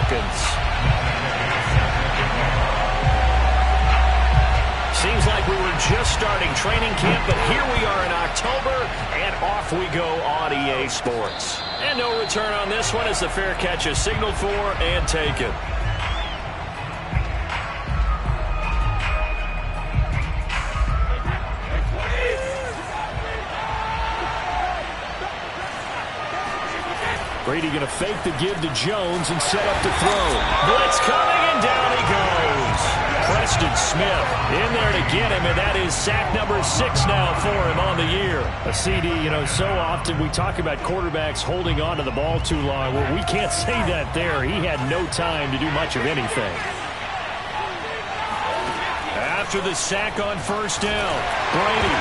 Falcons. Seems like we were just starting training camp, but here we are in October, and off we go on EA Sports. And no return on this one as the fair catch is signaled for and taken. Brady going to fake the give to Jones and set up to throw. Blitz coming, and down he goes. Preston Smith in there to get him, and that is sack number 6 now for him on the year. A CD, so often we talk about quarterbacks holding on to the ball too long. Well, we can't say that there. He had no time to do much of anything. After the sack on first down, Brady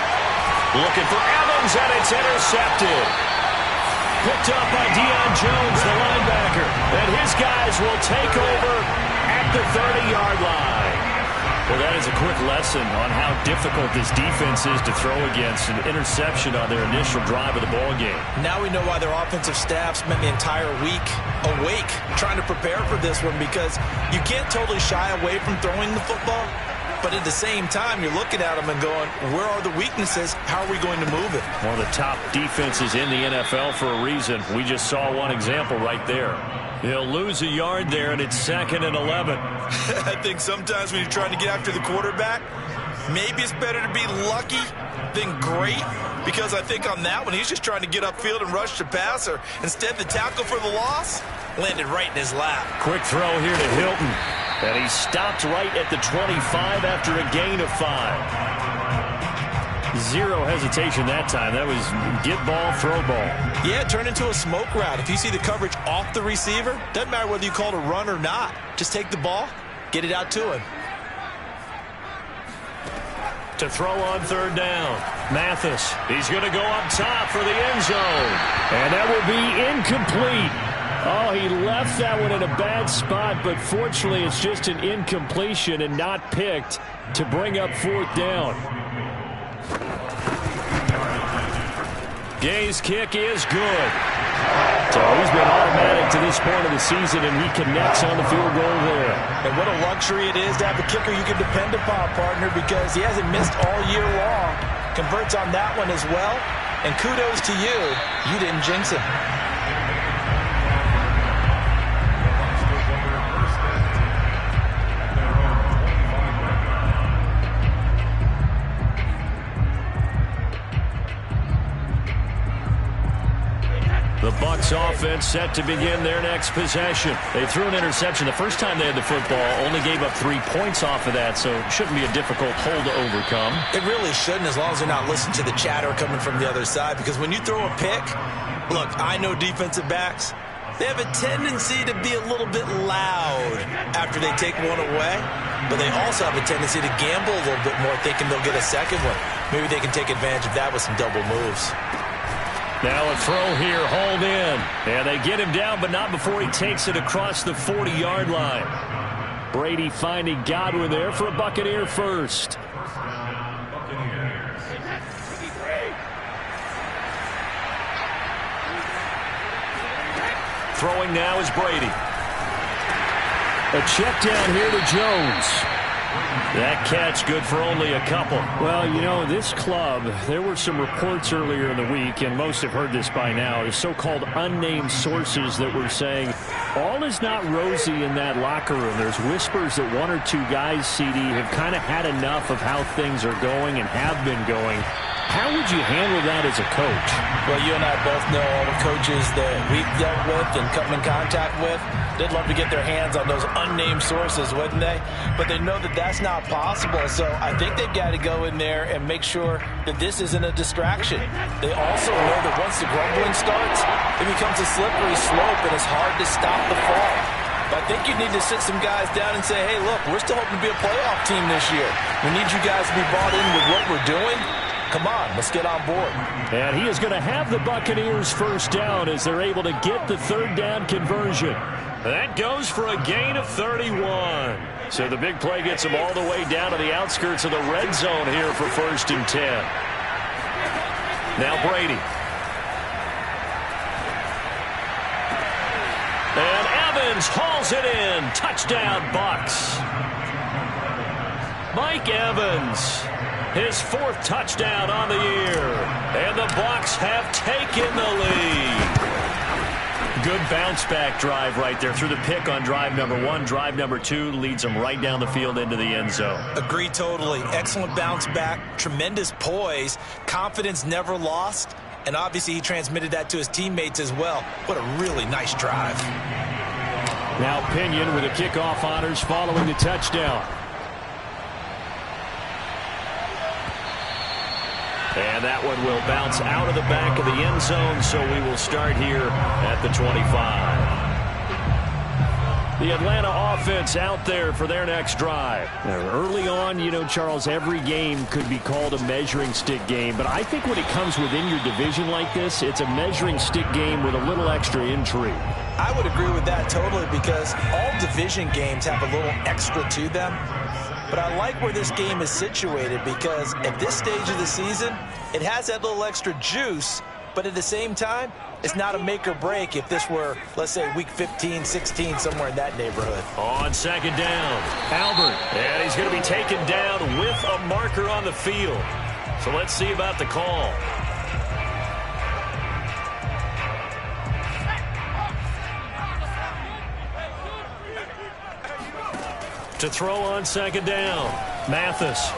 looking for Evans, and it's intercepted. Picked up by Deion Jones, the linebacker. And his guys will take over at the 30-yard line. Well, that is a quick lesson on how difficult this defense is to throw against. An interception on their initial drive of the ball game. Now we know why their offensive staff spent the entire week awake trying to prepare for this one, because you can't totally shy away from throwing the football. But at the same time, you're looking at them and going, where are the weaknesses? How are we going to move it? One of the top defenses in the NFL for a reason. We just saw one example right there. He'll lose a yard there, and it's 2nd and 11. I think sometimes when you're trying to get after the quarterback, maybe it's better to be lucky than great, because I think on that one, he's just trying to get upfield and rush the passer. Instead, the tackle for the loss landed right in his lap. Quick throw here to Hilton. And he stopped right at the 25 after a gain of 5. Zero hesitation that time. That was get ball, throw ball. Yeah, it turned into a smoke route. If you see the coverage off the receiver, doesn't matter whether you call it a run or not. Just take the ball, get it out to him. To throw on third down, Mathis. He's going to go up top for the end zone. And that will be incomplete. Oh, he left that one in a bad spot, but fortunately it's just an incompletion and not picked to bring up 4th down. Gay's kick is good. So he's been automatic to this point of the season, and he connects on the field goal there. And what a luxury it is to have a kicker you can depend upon, partner, because he hasn't missed all year long. Converts on that one as well, and kudos to you. You didn't jinx him. The Bucs offense set to begin their next possession. They threw an interception the first time they had the football, only gave up 3 points off of that, so it shouldn't be a difficult hole to overcome. It really shouldn't, as long as they're not listening to the chatter coming from the other side, because when you throw a pick, look, I know defensive backs, they have a tendency to be a little bit loud after they take one away, but they also have a tendency to gamble a little bit more, thinking they'll get a second one. Maybe they can take advantage of that with some double moves. Now a throw here, hauled in. And they get him down, but not before he takes it across the 40-yard line. Brady finding Godwin there for a Buccaneer first. Throwing now is Brady. A check down here to Jones. That catch good for only a couple. Well, this club, there were some reports earlier in the week, and most have heard this by now, the so-called unnamed sources that were saying all is not rosy in that locker room. There's whispers that 1 or 2 guys, CD, have kind of had enough of how things are going and have been going. How would you handle that as a coach? Well, you and I both know all the coaches that we've dealt with and come in contact with. They'd love to get their hands on those unnamed sources, wouldn't they? But they know that that's not possible. So I think they've got to go in there and make sure that this isn't a distraction. They also know that once the grumbling starts, it becomes a slippery slope, and it's hard to stop the fall. But I think you need to sit some guys down and say, hey, look, we're still hoping to be a playoff team this year. We need you guys to be bought in with what we're doing. Come on, let's get on board. And he is going to have the Buccaneers first down as they're able to get the 3rd down conversion. That goes for a gain of 31. So the big play gets them all the way down to the outskirts of the red zone here for 1st and 10. Now Brady. And Evans hauls it in. Touchdown, Bucs. Mike Evans, his 4th touchdown on the year. And the Bucs have taken the lead. Good bounce-back drive right there. Through the pick on drive number 1. Drive number 2 leads them right down the field into the end zone. Agree totally. Excellent bounce back. Tremendous poise. Confidence never lost. And obviously he transmitted that to his teammates as well. What a really nice drive. Now Pinion with the kickoff honors following the touchdown. And that one will bounce out of the back of the end zone, so we will start here at the 25. The Atlanta offense out there for their next drive. Now, early on, you know, Charles, every game could be called a measuring stick game, but I think when it comes within your division like this, it's a measuring stick game with a little extra intrigue. I would agree with that totally, because all division games have a little extra to them. But I like where this game is situated, because at this stage of the season, it has that little extra juice, but at the same time, it's not a make or break if this were, let's say, week 15, 16, somewhere in that neighborhood. On second down, Albert. And he's going to be taken down with a marker on the field. So let's see about the call. To throw on second down, Mathis.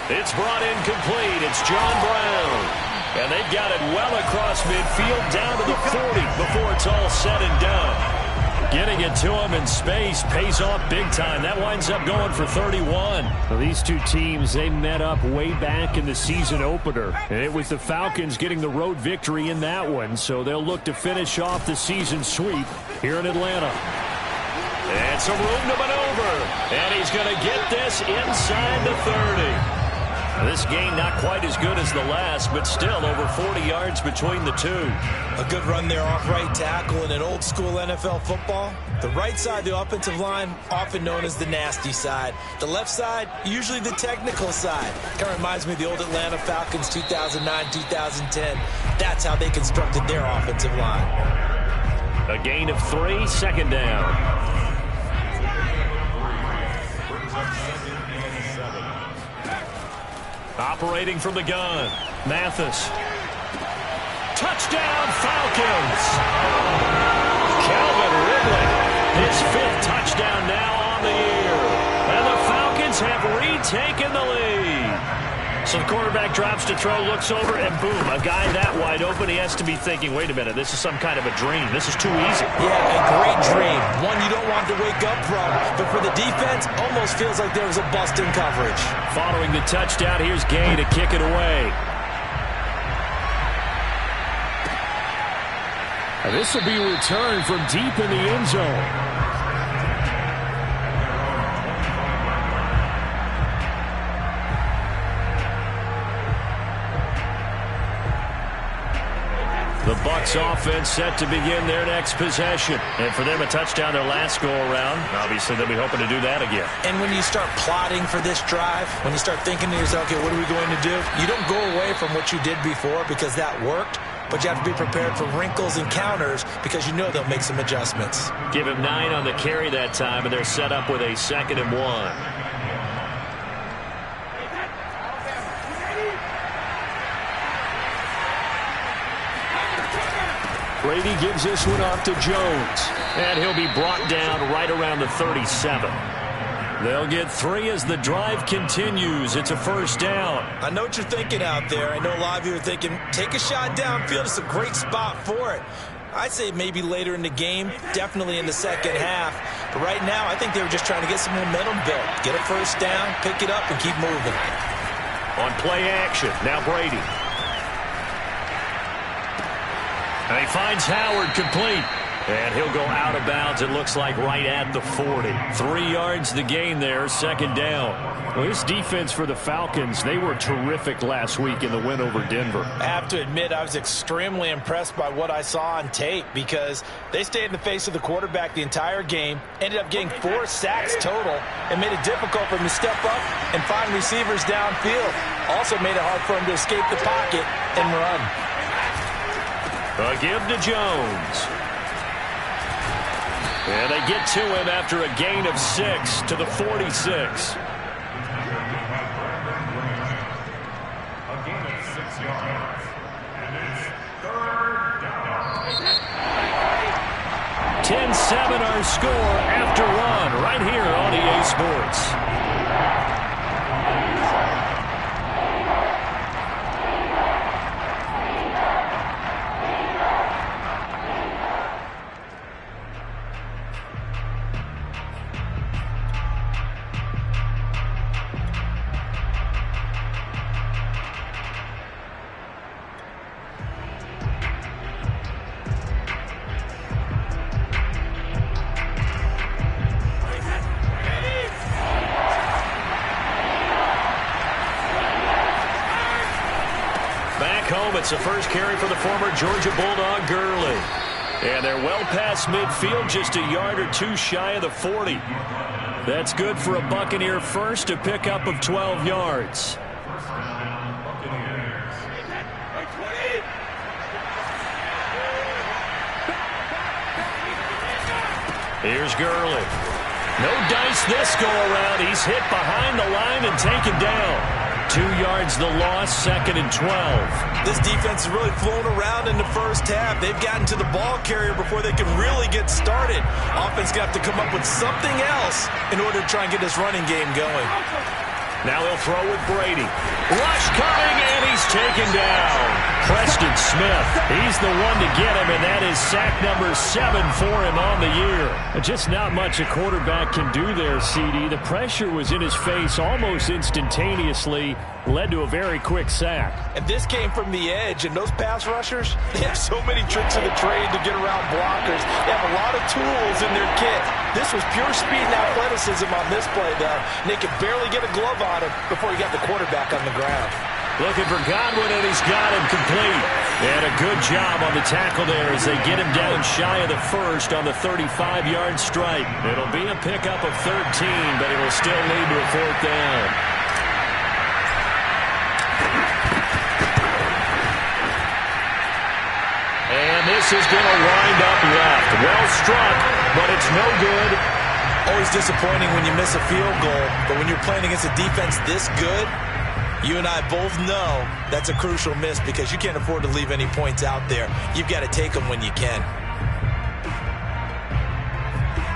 It's brought in complete. It's John Brown. And they've got it well across midfield down to the 40 before it's all said and done. Getting it to him in space pays off big time. That winds up going for 31. Well, these two teams, they met up way back in the season opener. And it was the Falcons getting the road victory in that one. So they'll look to finish off the season sweep here in Atlanta. And some room to maneuver. And he's going to get this inside the 30. This game not quite as good as the last, but still over 40 yards between the two. A good run there off right tackle in an old school NFL football. The right side, the offensive line, often known as the nasty side. The left side, usually the technical side. Kind of reminds me of the old Atlanta Falcons 2009, 2010. That's how they constructed their offensive line. A gain of 3, second down. Operating from the gun, Mathis. Touchdown, Falcons! Calvin Ridley, his 5th touchdown now on the year. And the Falcons have retaken the lead. So the quarterback drops to throw, looks over, and boom, a guy that wide open, he has to be thinking, wait a minute, this is some kind of a dream. This is too easy. Yeah, a great dream. One you don't want to wake up from. But for the defense, almost feels like there was a bust in coverage. Following the touchdown, here's Gay to kick it away. And this will be returned from deep in the end zone. The Bucs offense set to begin their next possession. And for them, a touchdown their last go-around. Obviously, they'll be hoping to do that again. And when you start plotting for this drive, when you start thinking to yourself, okay, what are we going to do? You don't go away from what you did before because that worked. But you have to be prepared for wrinkles and counters because you know they'll make some adjustments. Give him 9 on the carry that time, and they're set up with a 2nd and 1. Brady gives this one off to Jones. And he'll be brought down right around the 37. They'll get 3 as the drive continues. It's a first down. I know what you're thinking out there. I know a lot of you are thinking, take a shot downfield. It's a great spot for it. I'd say maybe later in the game, definitely in the second half. But right now, I think they were just trying to get some momentum built. Get a first down, pick it up, and keep moving. On play action, now Brady. And he finds Howard complete. And he'll go out of bounds, it looks like, right at the 40. 3 yards the gain there, second down. Well, this defense for the Falcons, they were terrific last week in the win over Denver. I have to admit, I was extremely impressed by what I saw on tape because they stayed in the face of the quarterback the entire game, ended up getting 4 sacks total, and made it difficult for him to step up and find receivers downfield. Also made it hard for him to escape the pocket and run. A give to Jones. And they get to him after a gain of 6 to the 46. A gain of 6 yards. And it's 3rd down. 10-7 our score after one right here on EA Sports. It's the first carry for the former Georgia Bulldog, Gurley. And they're well past midfield, just a yard or two shy of the 40. That's good for a Buccaneer first, a pickup of 12 yards. Here's Gurley. No dice this go around. He's hit behind the line and taken down. 2 yards the loss, 2nd and 12. This defense has really flown around in the first half. They've gotten to the ball carrier before they can really get started. Offense got to come up with something else in order to try and get this running game going. Now he'll throw with Brady. Rush coming, and he's taken down. Preston Smith, he's the one to get him, and that is sack number 7 for him on the year. Just not much a quarterback can do there, CD. The pressure was in his face almost instantaneously, led to a very quick sack. And this came from the edge, and those pass rushers, they have so many tricks of the trade to get around blockers. They have a lot of tools in their kit. This was pure speed and athleticism on this play, though. And they could barely get a glove on him before he got the quarterback on the ground. Looking for Godwin, and he's got him complete. And a good job on the tackle there as they get him down shy of the first on the 35-yard strike. It'll be a pickup of 13, but it will still lead to a 4th down. And this is going to wind up left. Well struck, but it's no good. Always disappointing when you miss a field goal, but when you're playing against a defense this good, you and I both know that's a crucial miss because you can't afford to leave any points out there. You've got to take them when you can.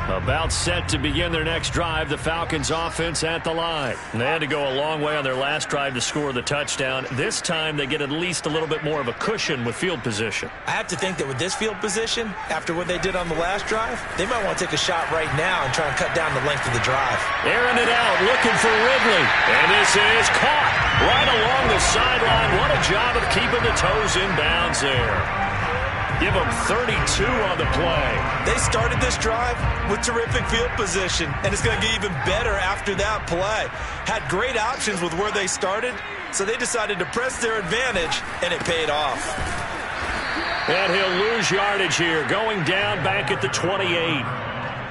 About set to begin their next drive, the Falcons offense at the line. They had to go a long way on their last drive to score the touchdown. This time they get at least a little bit more of a cushion with field position. I have to think that with this field position, after what they did on the last drive, they might want to take a shot right now and try and cut down the length of the drive. Airing it out, looking for Ridley. And this is caught right along the sideline. What a job of keeping the toes in bounds there. Give them 32 on the play. They started this drive with terrific field position, and it's going to get even better after that play. Had great options with where they started, so they decided to press their advantage, and it paid off. And he'll lose yardage here, going down back at the 28.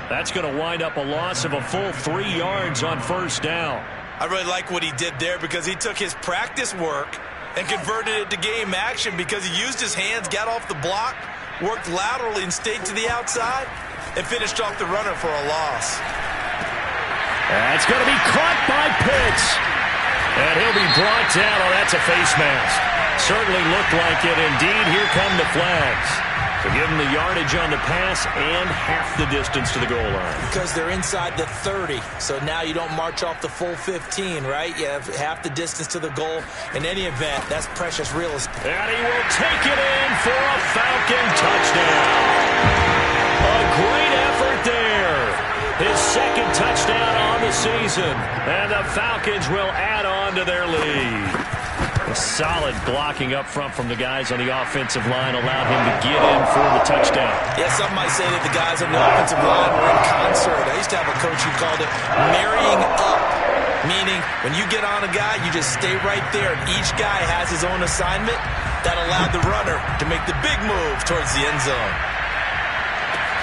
That's going to wind up a loss of a full 3 yards on 1st down. I really like what he did there because he took his practice work and converted it to game action because he used his hands, got off the block, worked laterally and stayed to the outside, and finished off the runner for a loss. That's going to be caught by Pitts. And he'll be brought down. Oh, that's a face mask. Certainly looked like it. Indeed, here come the flags. So give them the yardage on the pass and half the distance to the goal line. Because they're inside the 30, so now you don't march off the full 15, right? You have half the distance to the goal. In any event, that's precious real estate. And he will take it in for a Falcon touchdown. A great effort there. His 2nd touchdown on the season. And the Falcons will add on to their lead. A solid blocking up front from the guys on the offensive line allowed him to get in for the touchdown. Yeah, some might say that the guys on the offensive line were in concert. I used to have a coach who called it marrying up, meaning when you get on a guy, you just stay right there, and each guy has his own assignment. That allowed the runner to make the big move towards the end zone.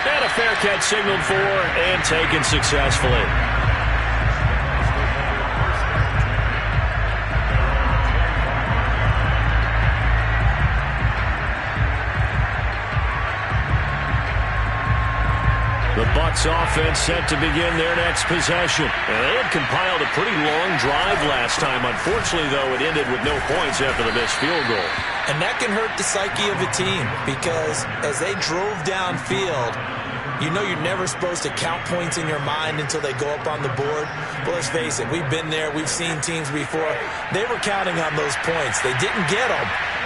And a fair catch signaled for and taken successfully. The Bucs offense set to begin their next possession. And they had compiled a pretty long drive last time. Unfortunately, though, it ended with no points after the missed field goal. And that can hurt the psyche of a team because as they drove downfield, you know you're never supposed to count points in your mind until they go up on the board. But let's face it, we've been there. We've seen teams before. They were counting on those points. They didn't get them.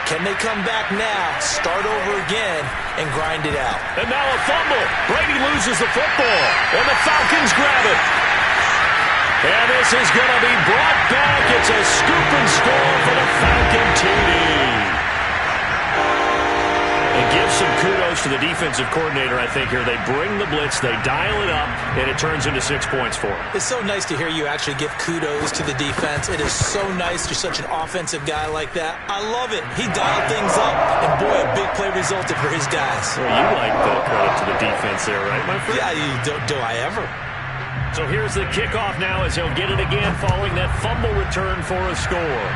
Can they come back now, start over again, and grind it out? And now a fumble. Brady loses the football, and the Falcons grab it. And this is going to be brought back. It's a scoop and score for the Falcon TD. And give some kudos to the defensive coordinator, I think, here. They bring the blitz, they dial it up, and it turns into 6 points for them. It's so nice to hear you actually give kudos to the defense. It is so nice. You're such an offensive guy like that. I love it. He dialed things up, and boy, a big play resulted for his guys. Well, you like the credit to the defense there, right, my friend? Yeah, do I ever? So here's the kickoff now as he'll get it again following that fumble return for a score.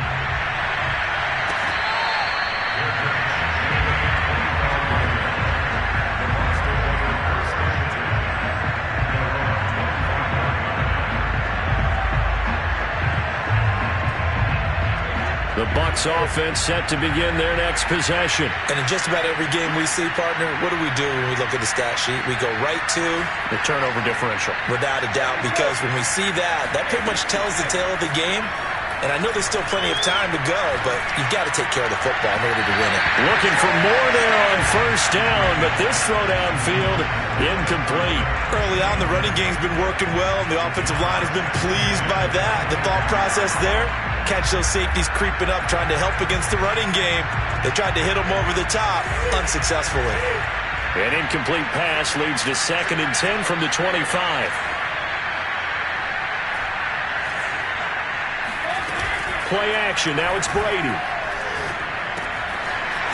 The Bucs offense set to begin their next possession. And in just about every game we see, partner, what do we do when we look at the stat sheet? We go right to the turnover differential. Without a doubt, because when we see that, that pretty much tells the tale of the game. And I know there's still plenty of time to go, but you've got to take care of the football in order to win it. Looking for more there on first down, but this throw downfield, incomplete. Early on, the running game's been working well, and the offensive line has been pleased by that. The thought process there, catch those safeties creeping up, trying to help against the running game. They tried to hit them over the top, unsuccessfully. An incomplete pass leads to 2nd and 10 from the 25. Play action. Now it's Brady.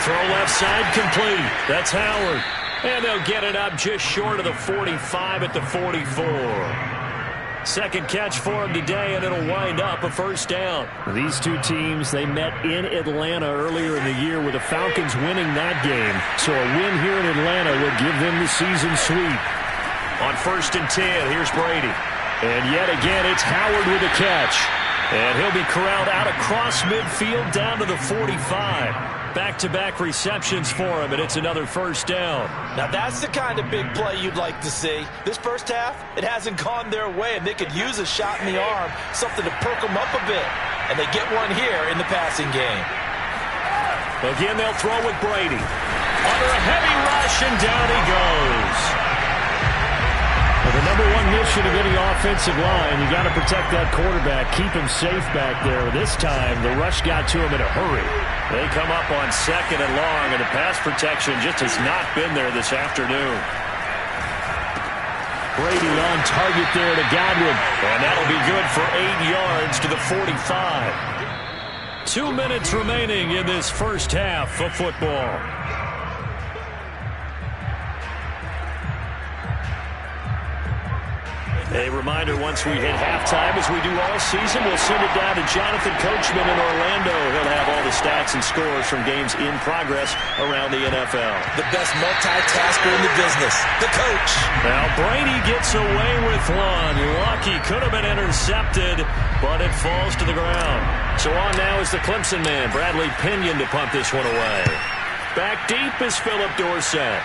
Throw left side complete. That's Howard. And they'll get it up just short of the 45 at the 44. Second catch for him today, and it'll wind up a first down. These two teams, they met in Atlanta earlier in the year with the Falcons winning that game. So a win here in Atlanta would give them the season sweep. On 1st and 10, here's Brady. And yet again, it's Howard with a catch. And he'll be corralled out across midfield down to the 45. Back-to-back receptions for him, and it's another first down. Now that's the kind of big play you'd like to see. This first half, it hasn't gone their way, and they could use a shot in the arm, something to perk them up a bit. And they get one here in the passing game. Again, they'll throw with Brady. Under a heavy rush, and down he goes. Well, the number one mission of any offensive line, you got to protect that quarterback, keep him safe back there. This time, the rush got to him in a hurry. They come up on 2nd and long, and the pass protection just has not been there this afternoon. Brady on target there to Godwin, and that'll be good for 8 yards to the 45. 2 minutes remaining in this first half of football. A reminder, once we hit halftime, as we do all season, we'll send it down to Jonathan Coachman in Orlando. He'll have all the stats and scores from games in progress around the NFL. The best multitasker in the business, the coach. Now, Brady gets away with one. Lucky, could have been intercepted, but it falls to the ground. So on now is the Clemson man, Bradley Pinion, to punt this one away. Back deep is Philip Dorsett.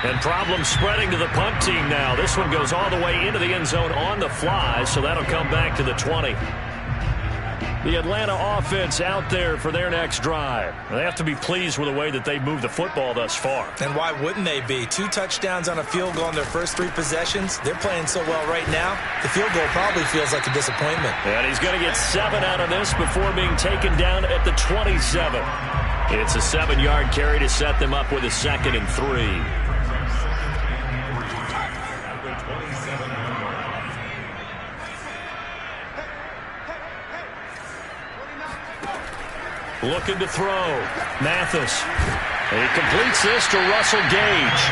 And problems spreading to the punt team now. This one goes all the way into the end zone on the fly, so that'll come back to the 20. The Atlanta offense out there for their next drive. They have to be pleased with the way that they've moved the football thus far. And why wouldn't they be? 2 touchdowns on a field goal in their first 3 possessions. They're playing so well right now, the field goal probably feels like a disappointment. And he's going to get 7 out of this before being taken down at the 27. It's a 7-yard carry to set them up with a 2nd and 3. Looking to throw. Mathis. He completes this to Russell Gage.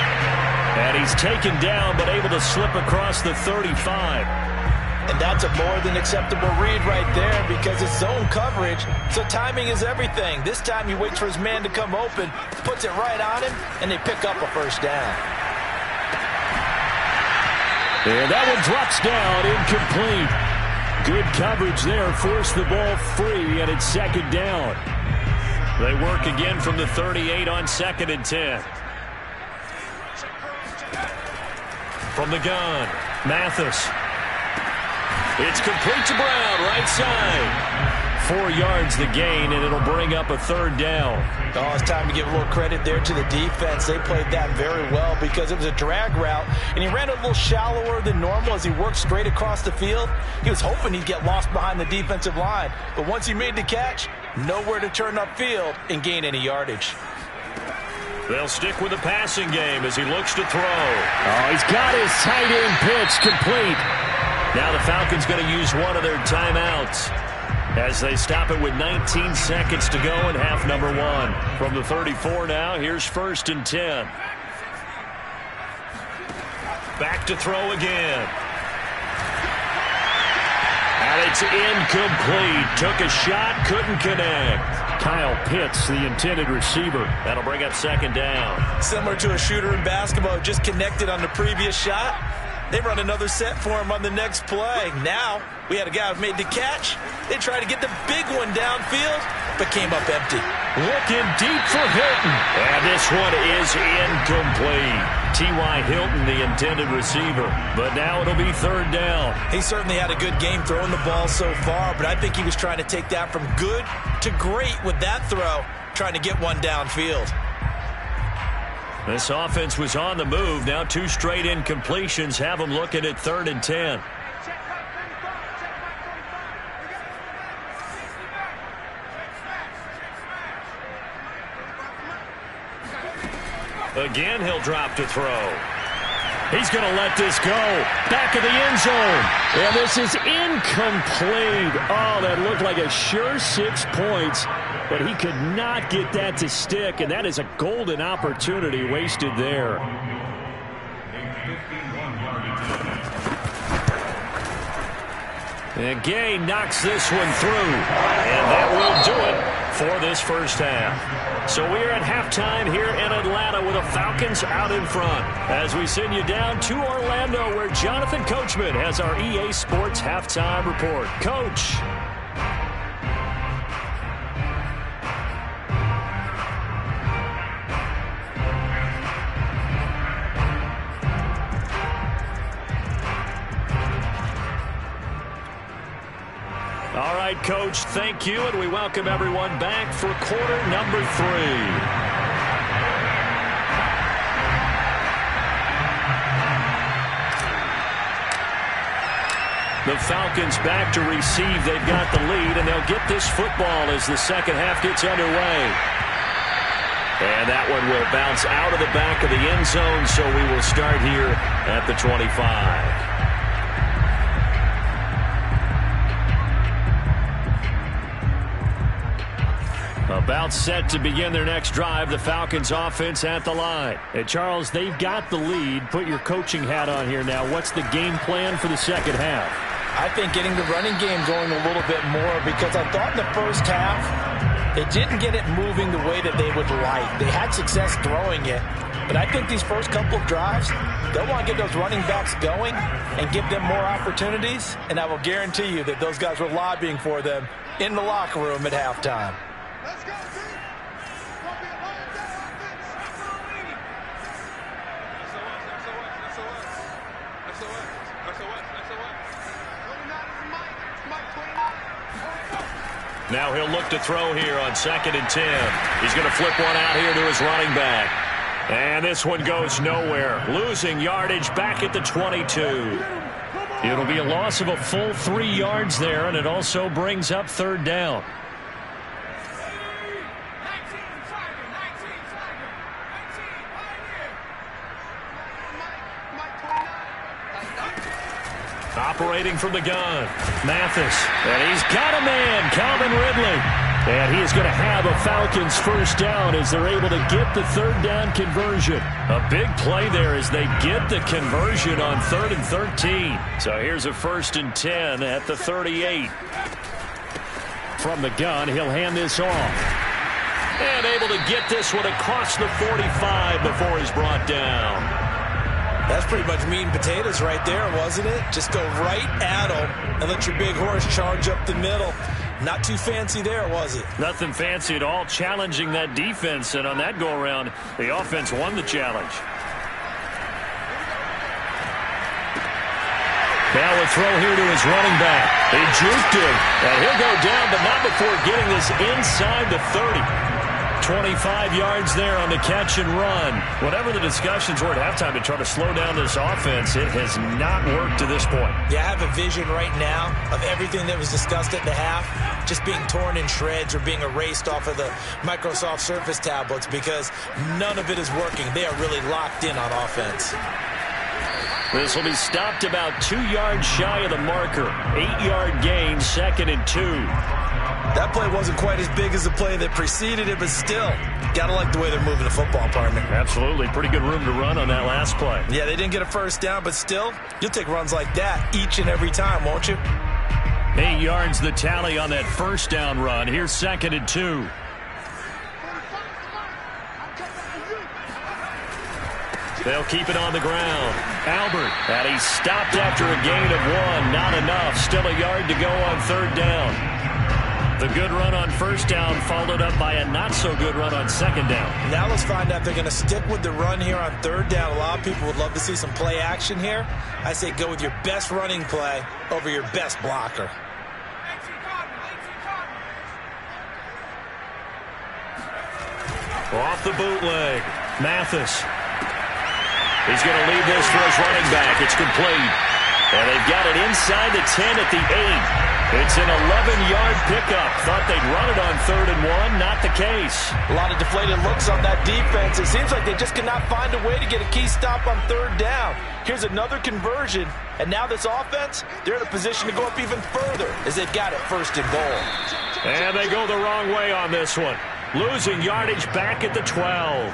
And he's taken down but able to slip across the 35. And that's a more than acceptable read right there because it's zone coverage, so timing is everything. This time he waits for his man to come open, puts it right on him, and they pick up a first down. And that one drops down, incomplete. Good coverage there, forced the ball free, and it's second down. They work again from the 38 on 2nd and 10. From the gun, Mathis. It's complete to Brown, right side. 4 yards the gain, and it'll bring up a third down. Oh, it's time to give a little credit there to the defense. They played that very well because it was a drag route, and he ran a little shallower than normal as he worked straight across the field. He was hoping he'd get lost behind the defensive line, but once he made the catch, nowhere to turn upfield and gain any yardage. They'll stick with the passing game as he looks to throw. Oh, he's got his tight end pitch complete. Now the Falcons going to use one of their timeouts as they stop it with 19 seconds to go in half number 1. From the 34 now, here's 1st and 10. Back to throw again. And it's incomplete. Took a shot, couldn't connect. Kyle Pitts, the intended receiver. That'll bring up 2nd down. Similar to a shooter in basketball, just connected on the previous shot. They run another set for him on the next play. Now, we had a guy who made the catch. They tried to get the big one downfield, but came up empty. Looking deep for Hilton. And this one is incomplete. T.Y. Hilton, the intended receiver. But now it'll be 3rd down. He certainly had a good game throwing the ball so far, but I think he was trying to take that from good to great with that throw, trying to get one downfield. This offense was on the move. Now 2 straight incompletions have them looking at 3rd and 10. Again, he'll drop to throw. He's going to let this go. Back of the end zone. And this is incomplete. Oh, that looked like a sure 6 points. But he could not get that to stick. And that is a golden opportunity wasted there. And Gay knocks this one through. And that will do it for this first half. So we're at halftime here in Atlanta with the Falcons out in front. As we send you down to Orlando where Jonathan Coachman has our EA Sports halftime report. Coach. All right, Coach, thank you, and we welcome everyone back for quarter number 3. The Falcons back to receive. They've got the lead, and they'll get this football as the second half gets underway. And that one will bounce out of the back of the end zone, so we will start here at the 25. About set to begin their next drive, the Falcons offense at the line. And Charles, they've got the lead. Put your coaching hat on here now. What's the game plan for the second half? I think getting the running game going a little bit more because I thought in the first half they didn't get it moving the way that they would like. They had success throwing it. But I think these first couple of drives, they'll want to get those running backs going and give them more opportunities. And I will guarantee you that those guys were lobbying for them in the locker room at halftime. Let's go, team. Don't be a lion down offense. Now he'll look to throw here on 2nd and 10. He's going to flip one out here to his running back. And this one goes nowhere. Losing yardage back at the 22. It'll be a loss of a full 3 yards there, and it also brings up 3rd down. Operating from the gun, Mathis. And he's got a man, Calvin Ridley. And he is going to have a Falcons first down as they're able to get the third down conversion. A big play there as they get the conversion on 3rd and 13. So here's a 1st and 10 at the 38. From the gun, he'll hand this off. And able to get this one across the 45 before he's brought down. That's pretty much meat and potatoes right there, wasn't it? Just go right at him and let your big horse charge up the middle. Not too fancy there, was it? Nothing fancy at all, challenging that defense. And on that go-around, the offense won the challenge. Now a throw here to his running back. He juked him, and he'll go down, but not before getting this inside the 30. 25 yards there on the catch and run. Whatever the discussions were at halftime to try to slow down this offense, it has not worked to this point. Yeah, I have a vision right now of everything that was discussed at the half just being torn in shreds or being erased off of the Microsoft Surface tablets because none of it is working. They are really locked in on offense. This will be stopped about 2 yards shy of the marker. 8-yard gain, 2nd and 2. That play wasn't quite as big as the play that preceded it, but still, got to like the way they're moving the football, partner. Absolutely. Pretty good room to run on that last play. Yeah, they didn't get a first down, but still, you'll take runs like that each and every time, won't you? 8 yards the tally on that first down run. Here's 2nd and 2. They'll keep it on the ground. Albert, and he's stopped after a gain of 1. Not enough. Still a yard to go on 3rd down. The good run on 1st down followed up by a not-so-good run on 2nd down. Now let's find out if they're going to stick with the run here on 3rd down. A lot of people would love to see some play action here. I say go with your best running play over your best blocker. Off the bootleg. Mathis. He's going to leave this for his running back. It's complete. And they've got it inside the 10 at the 8. It's an 11-yard pickup. Thought they'd run it on 3rd and 1. Not the case. A lot of deflated looks on that defense. It seems like they just cannot find a way to get a key stop on 3rd down. Here's another conversion. And now this offense, they're in a position to go up even further as they've got it 1st and goal. And they go the wrong way on this one. Losing yardage back at the 12.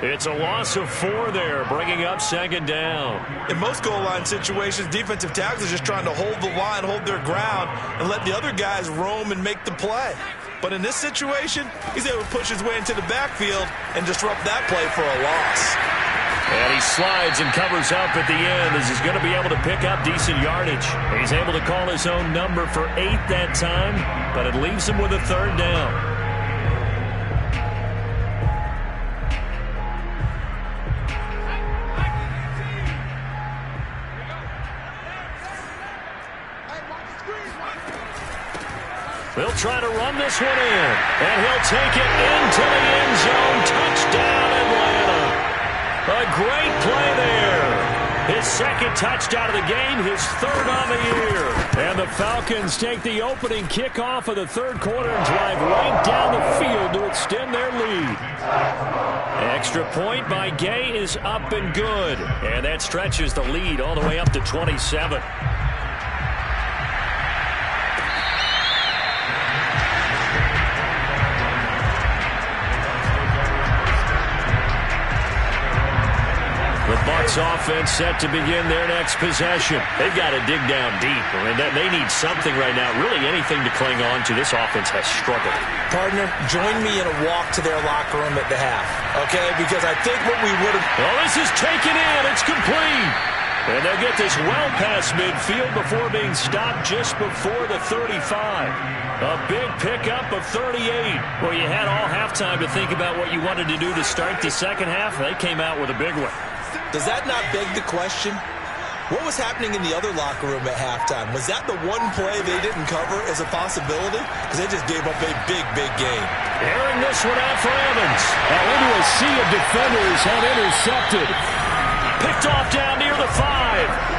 It's a loss of 4 there, bringing up 2nd down. In most goal line situations, defensive tackles are just trying to hold the line, hold their ground, and let the other guys roam and make the play. But in this situation, he's able to push his way into the backfield and disrupt that play for a loss. And he slides and covers up at the end as he's going to be able to pick up decent yardage. He's able to call his own number for 8 that time, but it leaves him with a 3rd down. They'll try to run this one in, and he'll take it into the end zone. Touchdown, Atlanta. A great play there. His 2nd touchdown of the game, his 3rd on the year. And the Falcons take the opening kickoff of the 3rd quarter and drive right down the field to extend their lead. Extra point by Gay is up and good, and that stretches the lead all the way up to 27. The Bucs offense set to begin their next possession. They've got to dig down deep. I mean, they need something right now, really anything to cling on to. This offense has struggled. Partner, join me in a walk to their locker room at the half, okay? Because I think what we would have... Oh, this is taken in. It's complete. And they'll get this well past midfield before being stopped just before the 35. A big pickup of 38. Well, you had all halftime to think about what you wanted to do to start the second half. They came out with a big one. Does that not beg the question? What was happening in the other locker room at halftime? Was that the one play they didn't cover as a possibility? Because they just gave up a big, big game. Airing this one out for Evans. Now into a sea of defenders and intercepted. Picked off down near the 5.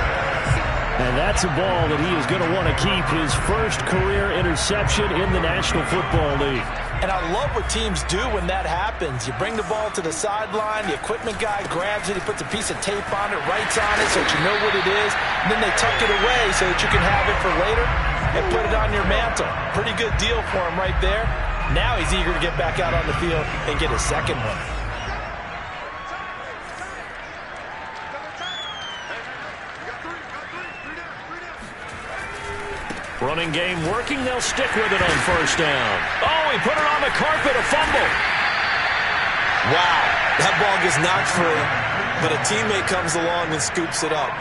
And that's a ball that he is going to want to keep, his first career interception in the National Football League. And I love what teams do when that happens. You bring the ball to the sideline, the equipment guy grabs it, he puts a piece of tape on it, writes on it so that you know what it is, and then they tuck it away so that you can have it for later and put it on your mantle. Pretty good deal for him right there. Now he's eager to get back out on the field and get his second one. Running game working. They'll stick with it on first down. Oh, he put it on the carpet, a fumble. Wow, that ball gets knocked free, but a teammate comes along and scoops it up.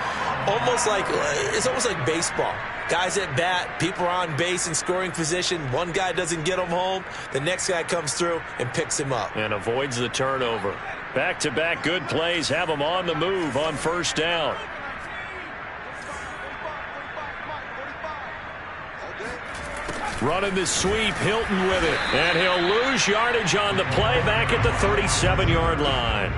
It's almost like baseball. Guys at bat, people are on base in scoring position. One guy doesn't get him home. The next guy comes through and picks him up. And avoids the turnover. Back-to-back good plays have him on the move on first down. Running the sweep, Hilton with it. And he'll lose yardage on the play back at the 37-yard line.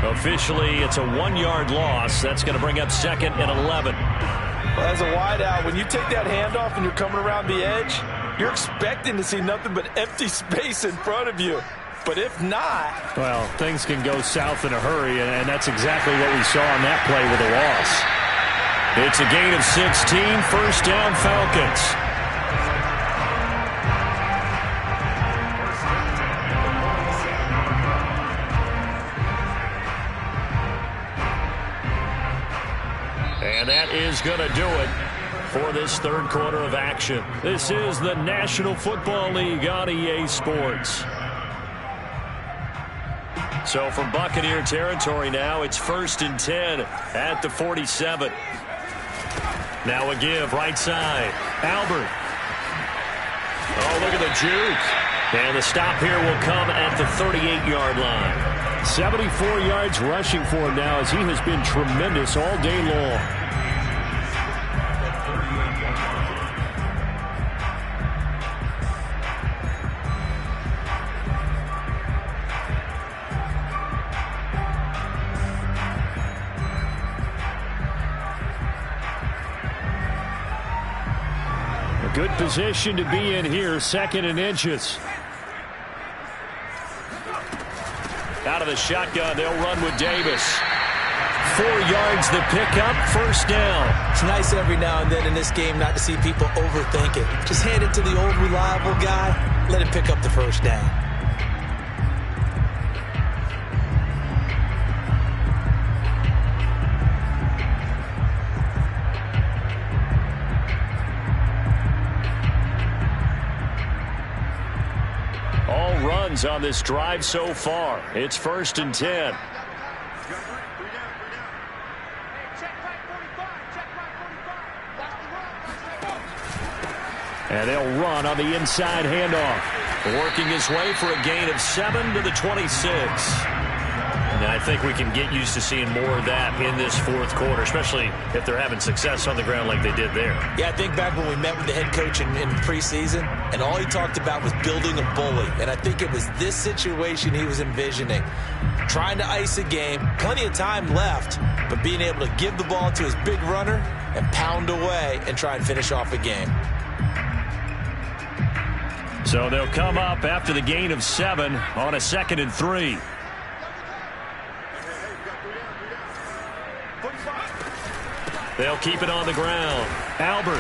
Officially, it's a 1-yard loss. That's going to bring up second and 11. Well, as a wideout, when you take that handoff and you're coming around the edge, you're expecting to see nothing but empty space in front of you. But if not... Well, things can go south in a hurry, and that's exactly what we saw on that play with a loss. It's a gain of 16, first down Falcons. And that is going to do it for this third quarter of action. This is the National Football League on EA Sports. So from Buccaneer territory now, it's 1st and 10 at the 47. Now a give, right side. Albert. Oh, look at the juke. And the stop here will come at the 38-yard line. 74 yards rushing for him now as he has been tremendous all day long. Good position to be in here, 2nd and inches. Out of the shotgun, they'll run with Davis. 4 yards the pickup, first down. It's nice every now and then in this game not to see people overthink it. Just hand it to the old reliable guy, let him pick up the first down. On this drive so far. It's 1st and 10. And they'll run on the inside handoff. Working his way for a gain of 7 to the 26. Now, I think we can get used to seeing more of that in this fourth quarter, especially if they're having success on the ground like they did there. Yeah, I think back when we met with the head coach in preseason, and all he talked about was building a bully. And I think it was this situation he was envisioning. Trying to ice a game, plenty of time left, but being able to give the ball to his big runner and pound away and try and finish off a game. So they'll come up after the gain of 7 on a 2nd and 3. They'll keep it on the ground. Albert.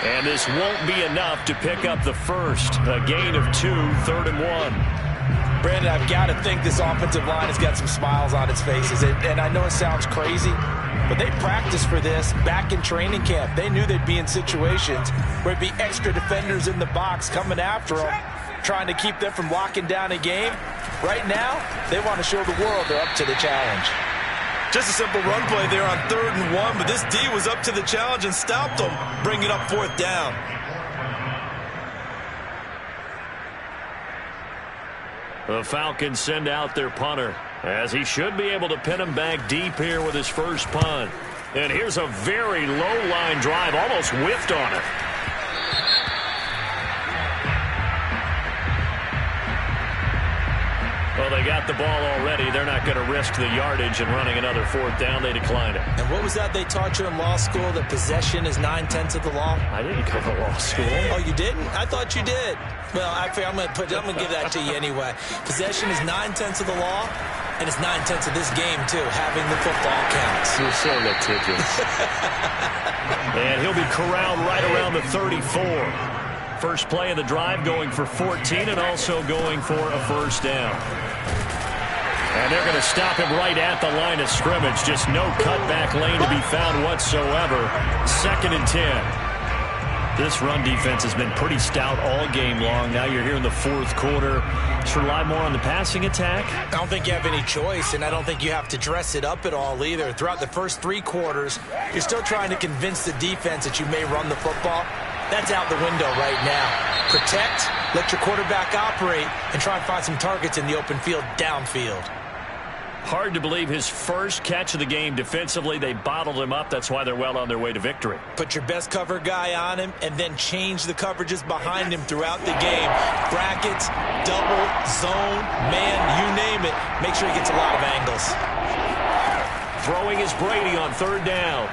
And this won't be enough to pick up the first. A gain of 2, 3rd and 1. Brandon, I've got to think this offensive line has got some smiles on its faces. And I know it sounds crazy, but they practiced for this back in training camp. They knew they'd be in situations where it'd be extra defenders in the box coming after them, trying to keep them from locking down a game. Right now, they want to show the world they're up to the challenge. Just a simple run play there on 3rd and 1, but this D was up to the challenge and stopped them, bringing up 4th down. The Falcons send out their punter, as he should be able to pin him back deep here with his first punt. And here's a very low-line drive, almost whiffed on it. Well, they got the ball already. They're not going to risk the yardage and running another 4th down. They declined it. And what was that they taught you in law school, that possession is 9/10 of the law? I didn't go to law school. Oh, you didn't? I thought you did. Well, I'm going to give that to you anyway. Possession is 9/10 of the law, and it's 9/10 of this game, too. Having the football counts. You're so litigious. And he'll be corralled right around the 34. first play of the drive, going for 14 and also going for a first down. And they're going to stop him right at the line of scrimmage. Just no cutback lane to be found whatsoever. 2nd and 10. This run defense has been pretty stout all game long. Now you're here in the 4th quarter. Should rely more on the passing attack? I don't think you have any choice, and I don't think you have to dress it up at all either. Throughout the first 3 quarters, you're still trying to convince the defense that you may run the football. That's out the window right now. Protect, let your quarterback operate, and try and find some targets in the open field downfield. Hard to believe his first catch of the game defensively. They bottled him up. That's why they're well on their way to victory. Put your best cover guy on him and then change the coverages behind him throughout the game. Brackets, double, zone, man, you name it. Make sure he gets a lot of angles. Throwing is Brady on 3rd down.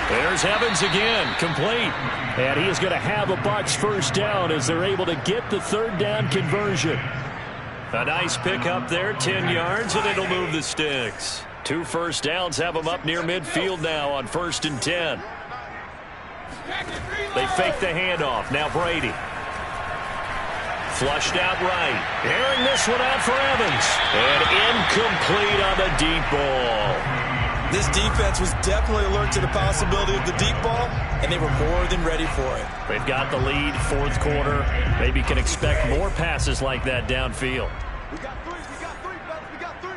There's Evans again, complete. And he is going to have a Bucs first down as they're able to get the 3rd down conversion. A nice pick up there, 10 yards, and it'll move the sticks. 2 first downs have them up near midfield now on 1st and 10. They fake the handoff. Now Brady. Flushed out right. Airing this one out for Evans. And incomplete on the deep ball. This defense was definitely alert to the possibility of the deep ball, and they were more than ready for it. They've got the lead, 4th quarter. Maybe can expect more passes like that downfield. We got 3, fellas, we got 3.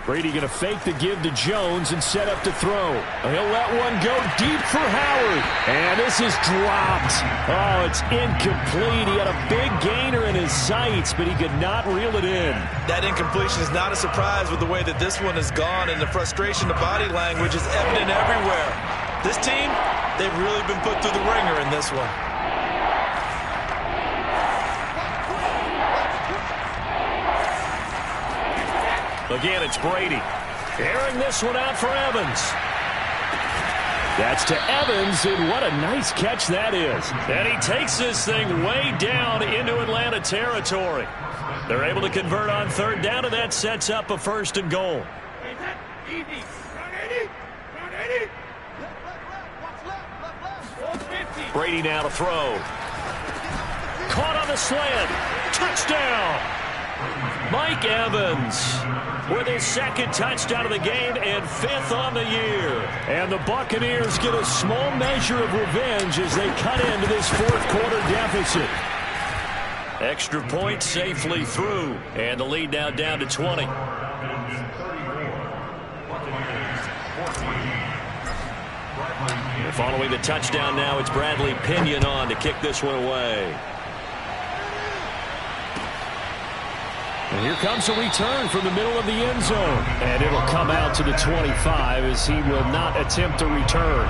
Brady going to fake the give to Jones and set up to throw. He'll let one go deep for Howard. And this is dropped. Oh, it's incomplete. He had a big gainer in his sights, but he could not reel it in. That incompletion is not a surprise with the way that this one has gone, and the frustration, the body language is evident everywhere. This team, they've really been put through the ringer in this one. Again, it's Brady. Airing this one out for Evans. That's to Evans, and what a nice catch that is. And he takes this thing way down into Atlanta territory. They're able to convert on 3rd down, and that sets up a 1st and goal. Brady now to throw. Caught on the slant. Touchdown. Mike Evans with his 2nd touchdown of the game and 5th on the year. And the Buccaneers get a small measure of revenge as they cut into this 4th quarter deficit. Extra point safely through, and the lead now down to 20. Following the touchdown now, it's Bradley Pinion on to kick this one away. And here comes a return from the middle of the end zone. And it'll come out to the 25 as he will not attempt to return.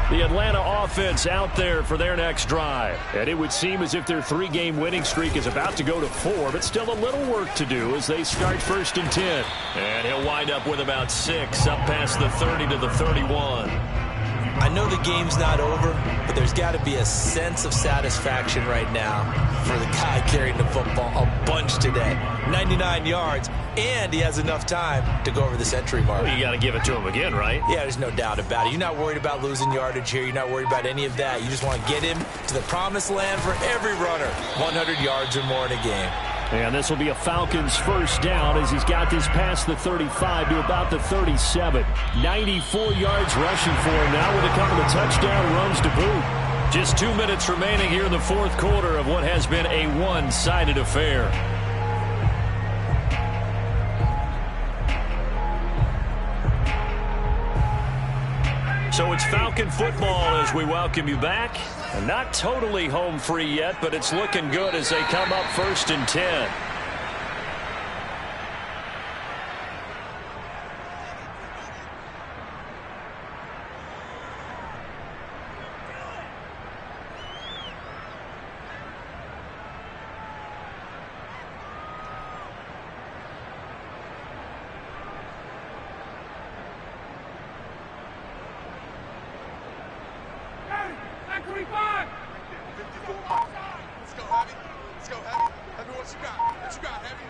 The Atlanta offense out there for their next drive. And it would seem as if their 3-game winning streak is about to go to 4, but still a little work to do as they start 1st and 10. And he'll wind up with about 6 up past the 30 to the 31. I know the game's not over, but there's got to be a sense of satisfaction right now for the guy carrying the football a bunch today. 99 yards, and he has enough time to go over the century mark. Well, you got to give it to him again, right? Yeah, there's no doubt about it. You're not worried about losing yardage here. You're not worried about any of that. You just want to get him to the promised land for every runner. 100 yards or more in a game. And this will be a Falcons first down as he's got this past the 35 to about the 37. 94 yards rushing for him now with a couple of touchdown runs to boot. Just 2 minutes remaining here in the 4th quarter of what has been a one-sided affair. So it's Falcon football as we welcome you back. And not totally home free yet, but it's looking good as they come up 1st and 10. Let's go, Heavy. Let's go, Heavy. Heavy, what you got? What you got, Heavy?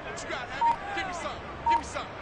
What you got, Heavy? Give me some. Give me some.